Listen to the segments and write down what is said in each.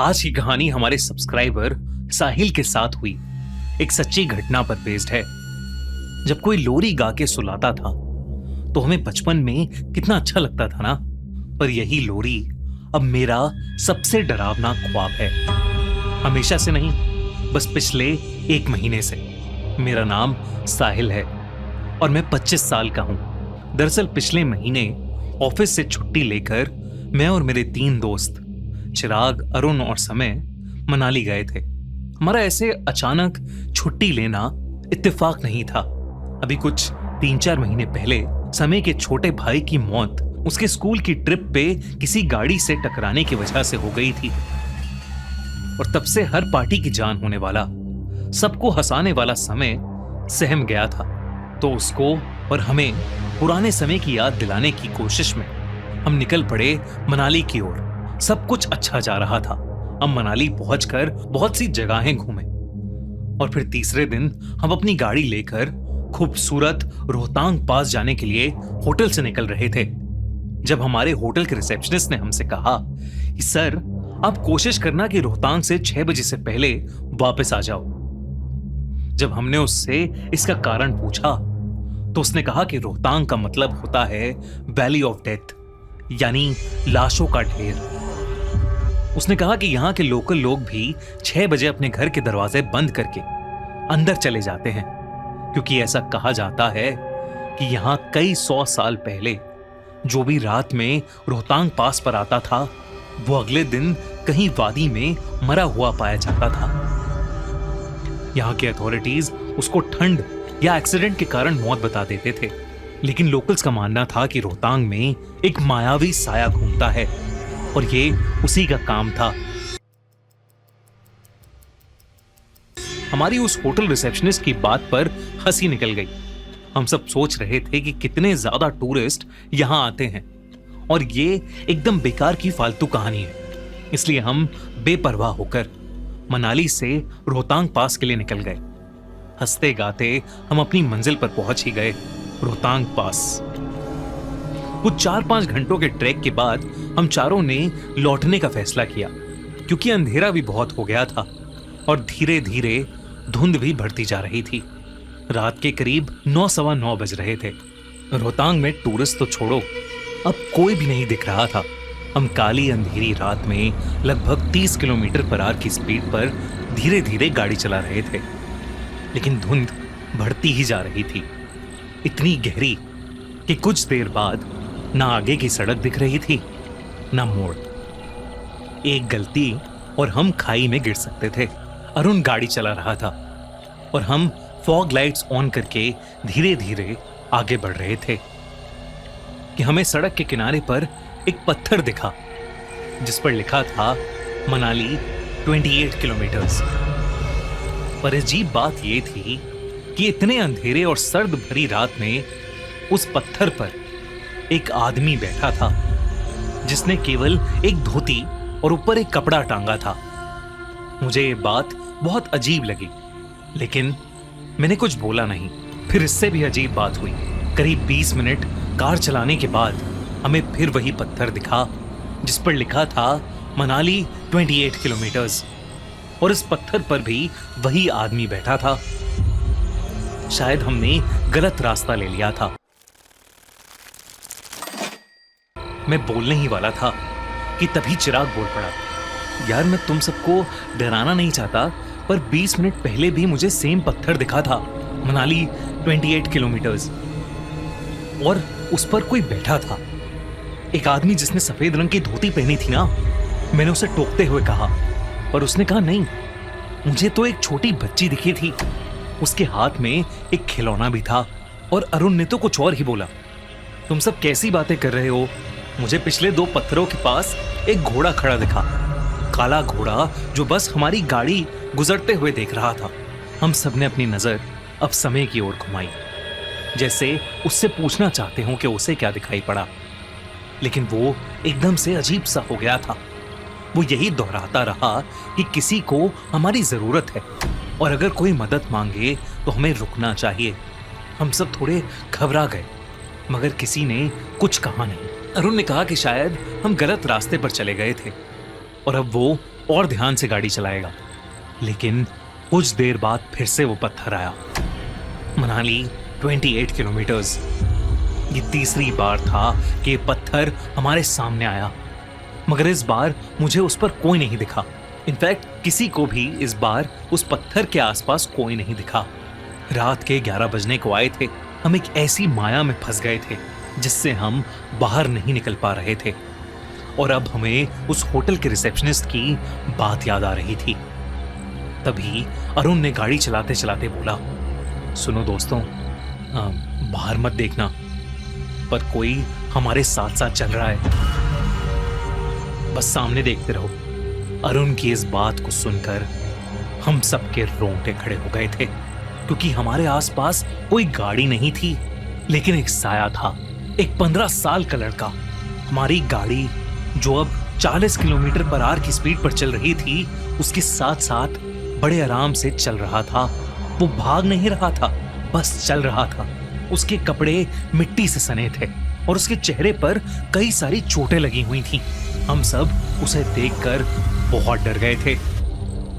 आज की कहानी हमारे सब्सक्राइबर साहिल के साथ हुई एक सच्ची घटना पर बेस्ड है। जब कोई लोरी गा के सुलाता था तो हमें बचपन में कितना अच्छा लगता था ना। पर यही लोरी अब मेरा सबसे डरावना ख्वाब है। हमेशा से नहीं, बस पिछले 1 महीने से। मेरा नाम साहिल है और मैं 25 साल का हूं। दरअसल पिछले महीने ऑफिस से छुट्टी लेकर मैं और मेरे 3 दोस्त चिराग, अरुण और समय मनाली गए थे। हमारा ऐसे अचानक छुट्टी लेना इत्तेफाक नहीं था। अभी कुछ 3-4 महीने पहले समय के छोटे भाई की मौत उसके स्कूल की ट्रिप पे किसी गाड़ी से टकराने की वजह से हो गई थी और तब से हर पार्टी की जान होने वाला, सबको हंसाने वाला समय सहम गया था। तो उसको और हमें पुराने समय की याद दिलाने की कोशिश में हम निकल पड़े मनाली की ओर। सब कुछ अच्छा जा रहा था। हम मनाली पहुंचकर बहुत सी जगहें घूमे और फिर तीसरे दिन हम अपनी गाड़ी लेकर खूबसूरत रोहतांग पास जाने के लिए होटल से निकल रहे थे। जब हमारे होटल के रिसेप्शनिस्ट ने हमसे कहा कि सर, आप कोशिश करना कि रोहतांग से 6 बजे से पहले वापस आ जाओ। जब हमने उससे इसका कारण पूछा तो उसने कहा कि रोहतांग का मतलब होता है वैली ऑफ डेथ, यानी लाशों का ढेर। उसने कहा कि यहाँ के लोकल लोग भी 6 बजे अपने घर के दरवाजे बंद करके अंदर चले जाते हैं, क्योंकि ऐसा कहा जाता है कि यहाँ कई 100 साल पहले जो भी रात में रोहतांग पास पर आता था वो अगले दिन कहीं वादी में मरा हुआ पाया जाता था। यहाँ के अथॉरिटीज उसको ठंड या एक्सीडेंट के कारण मौत बता देते थे, लेकिन लोकल्स का मानना था कि रोहतांग में एक मायावी साया घूमता है और ये उसी का काम था। हमारी उस होटल रिसेप्शनिस्ट की बात पर हंसी निकल गई। हम सब सोच रहे थे कि कितने ज्यादा टूरिस्ट यहां आते हैं और ये एकदम बेकार की फालतू कहानी है। इसलिए हम बेपरवाह होकर मनाली से रोहतांग पास के लिए निकल गए। हंसते गाते हम अपनी मंजिल पर पहुंच ही गए, रोहतांग पास। कुछ 4-5 घंटों के ट्रैक के बाद हम चारों ने लौटने का फैसला किया, क्योंकि अंधेरा भी बहुत हो गया था और धीरे धीरे धुंध भी बढ़ती जा रही थी। रात के करीब 9-9:15 बज रहे थे। रोहतांग में टूरिस्ट तो छोड़ो, अब कोई भी नहीं दिख रहा था। हम काली अंधेरी रात में लगभग 30 किलोमीटर/आवर की स्पीड पर धीरे धीरे गाड़ी चला रहे थे, लेकिन धुंध बढ़ती ही जा रही थी, इतनी गहरी कि कुछ देर बाद ना आगे की सड़क दिख रही थी ना मोड़। एक गलती और हम खाई में गिर सकते थे। अरुण गाड़ी चला रहा था और हम फॉग लाइट्स ऑन करके धीरे धीरे आगे बढ़ रहे थे कि हमें सड़क के किनारे पर एक पत्थर दिखा जिस पर लिखा था मनाली 28 किलोमीटर्स। पर अजीब बात यह थी कि इतने अंधेरे और सर्द भरी रात में उस पत्थर पर एक आदमी बैठा था जिसने केवल एक धोती और ऊपर एक कपड़ा टांगा था। मुझे ये बात बहुत अजीब लगी, लेकिन मैंने कुछ बोला नहीं। फिर इससे भी अजीब बात हुई। करीब 20 मिनट कार चलाने के बाद हमें फिर वही पत्थर दिखा जिस पर लिखा था मनाली 28 किलोमीटर्स, और इस पत्थर पर भी वही आदमी बैठा था। शायद हमने गलत रास्ता ले लिया था। मैं बोलने ही वाला था कि तभी चिराग बोल पड़ा, यार मैं तुम सबको डराना नहीं चाहता, पर 20 मिनट पहले भी मुझे सेम पत्थर दिखा था, मनाली 28 किलोमीटर्स, और उस पर कोई बैठा था, एक आदमी जिसने सफेद रंग की धोती पहनी थी ना। मैंने उसे टोकते हुए कहा, पर उसने कहा नहीं, मुझे तो एक छोटी बच्ची दिखी थी, उसके हाथ में एक खिलौना भी था। और अरुण ने तो कुछ और ही बोला, तुम सब कैसी बातें कर रहे हो, मुझे पिछले 2 पत्थरों के पास एक घोड़ा खड़ा दिखा, काला घोड़ा जो बस हमारी गाड़ी गुजरते हुए देख रहा था। हम सबने अपनी नजर अब समय की ओर घुमाई, जैसे उससे पूछना चाहते हो कि उसे क्या दिखाई पड़ा, लेकिन वो एकदम से अजीब सा हो गया था। वो यही दोहराता रहा कि किसी को हमारी जरूरत है और अगर कोई मदद मांगे तो हमें रुकना चाहिए। हम सब थोड़े घबरा गए, मगर किसी ने कुछ कहा नहीं। अरुण ने कहा कि शायद हम गलत रास्ते पर चले गए थे और अब वो और ध्यान से गाड़ी चलाएगा। लेकिन कुछ देर बाद फिर से वो पत्थर आया। मनाली 28 किलोमीटर्स। ये तीसरी बार था कि पत्थर हमारे सामने आया, मगर इस बार मुझे उस पर कोई नहीं दिखा। इनफैक्ट किसी को भी इस बार उस पत्थर के आसपास कोई नहीं दिखा। रात के 11 बजने को आए थे। हम एक ऐसी माया में फंस गए थे जिससे हम बाहर नहीं निकल पा रहे थे। और अब हमें उस होटल के रिसेप्शनिस्ट की बात याद आ रही थी। तभी अरुण ने गाड़ी चलाते चलाते बोला, सुनो दोस्तों, बाहर मत देखना, पर कोई हमारे साथ साथ चल रहा है, बस सामने देखते रहो। अरुण की इस बात को सुनकर हम सबके रोंगटे खड़े हो गए थे, क्योंकि हमारे आसपास कोई गाड़ी नहीं थी, लेकिन एक साया था, एक 15 साल का लड़का। हमारी गाड़ी जो अब 40 किलोमीटर पर आवर की स्पीड पर चल रही थी, उसके साथ साथ बड़े आराम से चल रहा था। वो भाग नहीं रहा था, बस चल रहा था। उसके कपड़े मिट्टी से सने थे और उसके चेहरे पर कई सारी चोटें लगी हुई थीं। हम सब उसे देखकर बहुत डर गए थे।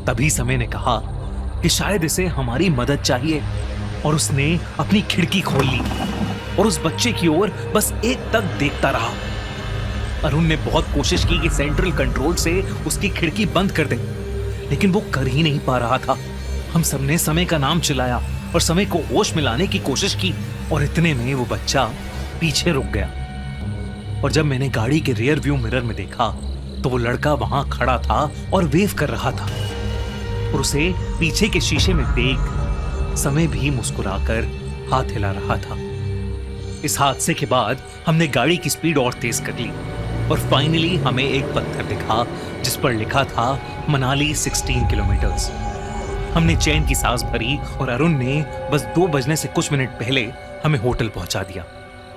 तभी समय ने कहा कि शायद इसे हमारी मदद चाहिए, और उसने अपनी खिड़की खोल ली और उस बच्चे की ओर बस एक तक देखता रहा। अरुण ने बहुत कोशिश की कि सेंट्रल कंट्रोल से उसकी खिड़की बंद कर दे, लेकिन वो कर ही नहीं पा रहा था। हम सबने समय का नाम चिल्लाया और समय को होश में लाने की कोशिश की, और इतने में वो बच्चा पीछे रुक गया। और जब मैंने गाड़ी के रियर व्यू मिरर में देखा तो वो लड़का वहां खड़ा था और वेव कर रहा था, और उसे पीछे के शीशे में देख समय भी मुस्कुराकर हाथ हिला रहा था। इस हादसे के बाद हमने गाड़ी की स्पीड और तेज कर ली, और फाइनली हमें एक पत्थर दिखा जिस पर लिखा था मनाली 16 किलोमीटर्स। हमने चैन की सांस भरी और अरुण ने बस 2 बजने से कुछ मिनट पहले हमें होटल पहुंचा दिया।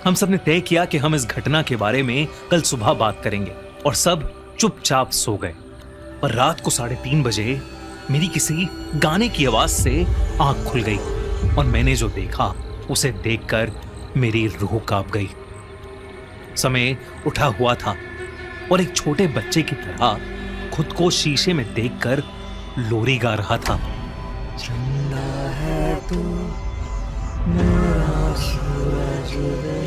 हम सब ने तय किया कि हम इस घटना के बारे में कल सुबह बात करेंगे, और सब चुपचाप सो गए। पर रात को 3:30 बजे मेरी किसी गाने की आवाज से आंख खुल गई, और मैंने जो देखा उसे देखकर मेरी रूह कांप गई। समय उठा हुआ था और एक छोटे बच्चे की तरह खुद को शीशे में देखकर लोरी गा रहा था। चंदा है तू मेरा सूरज रे,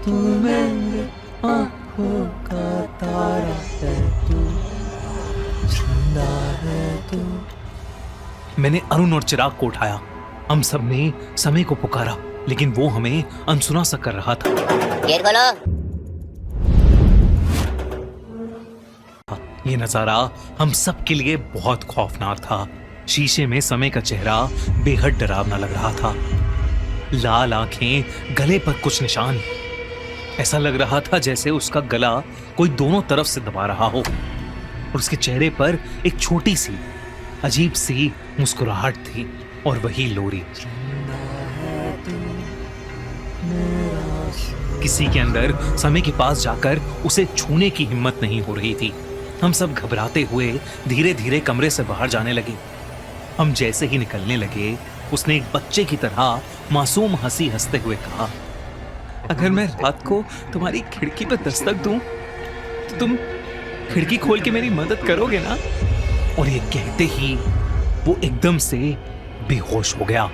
तू मेरे आँखों का तारा है, तू चंदा है तू। मैंने अरुण और चिराग को उठाया। हम सब ने समय को पुकारा, लेकिन वो हमें अनसुना सा कर रहा था। गेट खोलो। ये नजारा हम सब के लिए बहुत खौफनाक था। शीशे में समय का चेहरा बेहद डरावना लग रहा था। लाल आंखें, गले पर कुछ निशान। ऐसा लग रहा था जैसे उसका गला कोई दोनों तरफ से दबा रहा हो, और उसके चेहरे पर एक छोटी सी अजीब सी मुस्कुराहट थी, और वही लोरी। किसी के अंदर समय के पास जाकर उसे छूने की हिम्मत नहीं हो रही थी। हम सब घबराते हुए धीरे धीरे कमरे से बाहर जाने लगे। हम जैसे ही निकलने लगे, उसने एक बच्चे की तरह मासूम हंसी हंसते हुए कहा, अगर मैं रात को तुम्हारी खिड़की पर दस्तक दूं तो तुम खिड़की खोल के मेरी मदद करोगे ना? और ये कहते ही वो एकदम से बेहोश हो गया।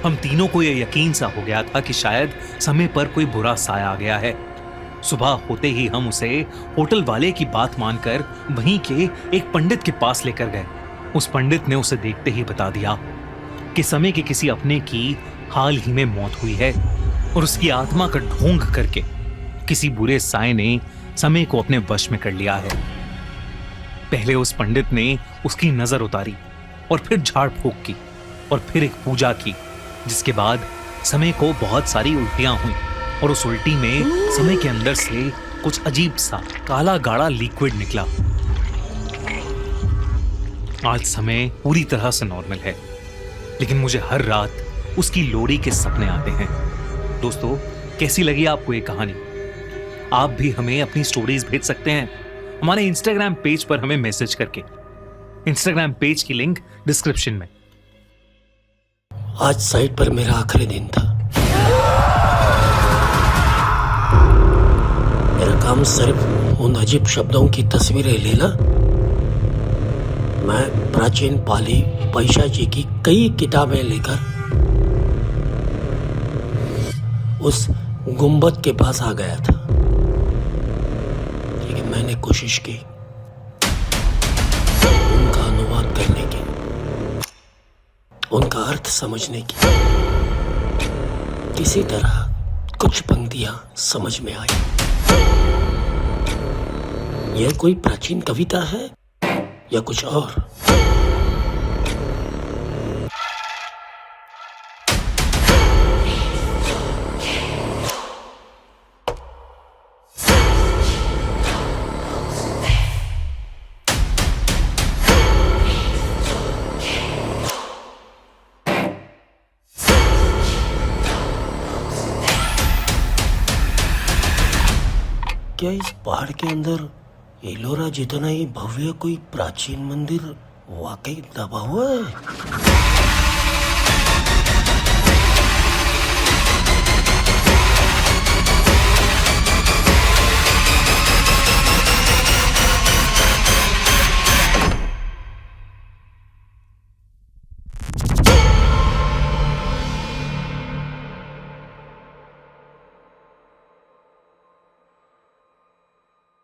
हम तीनों को यह यकीन सा हो गया था कि शायद समय पर कोई बुरा साया आ गया है। सुबह होते ही हम उसे होटल वाले की बात मानकर वहीं के एक पंडित के पास लेकर गए। उस पंडित ने उसे देखते ही बता दिया कि समय के किसी अपने की हाल ही में मौत हुई है, और उसकी आत्मा का ढोंग करके किसी बुरे साए ने समय को अपने वश में कर लिया है। पहले उस पंडित ने उसकी नजर उतारी, और फिर झाड़ फूंक की, और फिर एक पूजा की, जिसके बाद समय को बहुत सारी उल्टियां हुई, और उस उल्टी में समय के अंदर से कुछ अजीब सा काला गाढ़ा लिक्विड निकला। आज समय पूरी तरह से नॉर्मल है, लेकिन मुझे हर रात उसकी लोरी के सपने आते हैं। दोस्तों, कैसी लगी आपको ये कहानी? आप भी हमें अपनी स्टोरीज भेज सकते हैं हमारे इंस्टाग्राम पेज पर हमें मैसेज करके। इंस्टाग्राम पेज की लिंक डिस्क्रिप्शन में। आज साइट पर मेरा आखिरी दिन था। मेरा काम सिर्फ उन अजीब शब्दों की तस्वीरें लेना। मैं प्राचीन पाली पैशाची की कई किताबें लेकर उस गुंबद के पास आ गया था, लेकिन मैंने कोशिश की उनका अनुवाद करने की, उनका अर्थ समझने की। किसी तरह कुछ पंक्तियां समझ में आई। यह कोई प्राचीन कविता है या कुछ और? क्या इस पहाड़ के अंदर एलोरा जितना ही भव्य कोई प्राचीन मंदिर वाकई दबा हुआ है?